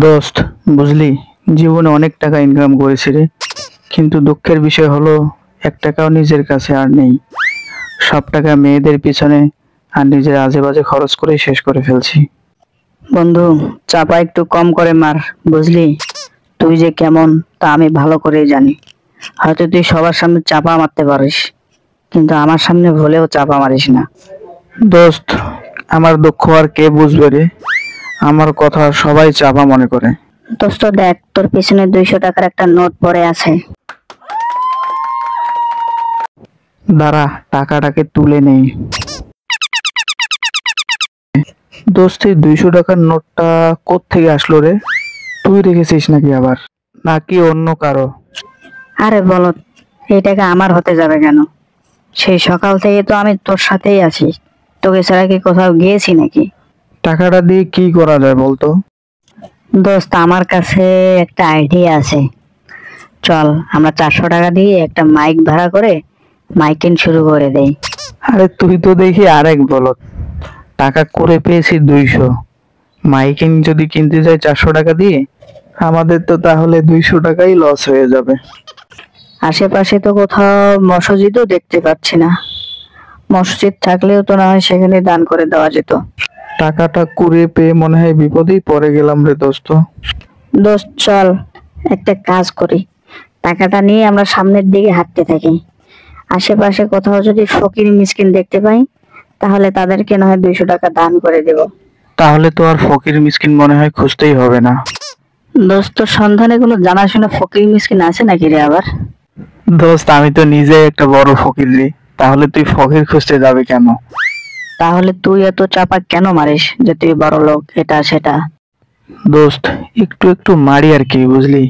দোস্ত, বুঝলি, জীবনে অনেক টাকা ইনকাম করেছি রে, কিন্তু দুঃখের বিষয় হলো 1 টাকাও নিজের কাছে আর নেই। সব টাকা মেয়েদের পিছনে আর নিজের আজে বাজে খরচ করে শেষ করে ফেলছি। বন্ধু, চাপা একটু কম করে মার। বুঝলি, তুই যে কেমন তা আমি ভালো করেই জানি। হয়তো তুই সবার সামনে চাপা মারতে পারিস, কিন্তু আমার সামনে ভুলেও চাপা মারিস না। দোস্ত, আমার দুঃখ আর কে বুঝবে রে? আমার কথা সবাই চাপা মনে করে। দোস্ত দেখ, তোর পিছনে 200 টাকার একটা নোট পড়ে আছে। দাঁড়া, টাকাটাকে তুলে নেই। দোস্ত, এই 200 টাকার নোটটা কোত্থেকে আসলো রে? তুই রেখেছিস নাকি আবার, নাকি অন্য কারো? আরে বলো, এই টাকা আমার হতে যাবে কেন? সেই সকাল থেকে তো আমি তোর সাথেই আছি। তোকে ছাড়া কি কোথাও গিয়েছি নাকি? টাকাটা দিয়ে কি করা যায় বলতো? দোস্ত, আমার কাছে একটা আইডিয়া আছে। চল, আমরা 400 টাকা দিয়ে একটা মাইক ভাড়া করে মাইকিং শুরু করে দেই। আরে তুই তো দেখি আরেক বলত। টাকা করে পেয়েছি 200, মাইকিং যদি কিনতে যাই 400 টাকা দিয়ে, আমাদের তো তাহলে 200 টাকাই লস হয়ে যাবে। আশেপাশে তো কোথাও মসজিদও দেখতে পাচ্ছি না। মসজিদ থাকলেও তো না হয় সেখানে দান করে দেওয়া যেত। টাকাটা কুড়ে পেয়ে মনে হয় বিপদেই পড়ে গেলাম রে দোস্ত। দোস্ত চল, একটা কাজ করি। টাকাটা নিয়ে আমরা সামনের দিকে হাঁটতে থাকি। আশেপাশে কোথাও যদি ফকির মিসকিন দেখতে পাই, তাহলে তাদেরকে না হয় 200 টাকা দান করে দেব। তাহলে তো আর ফকির মিসকিন মনে হয় খুঁজতেই হবে না। দোস্ত, সন্ধানে কোনো জানাশোনা ফকির মিসকিন আছে নাকি রে আবার? দোস্ত, আমি তো নিজে একটা বড় ফকির রে, তাহলে তুই ফকির খুঁজতে যাবে কেন? তাহলে তুই এত চাপা কেন মারিস যে তুই বড় লোক এটা সেটা? দোস্ত, একটু একটু মারি আর কি, বুঝলি।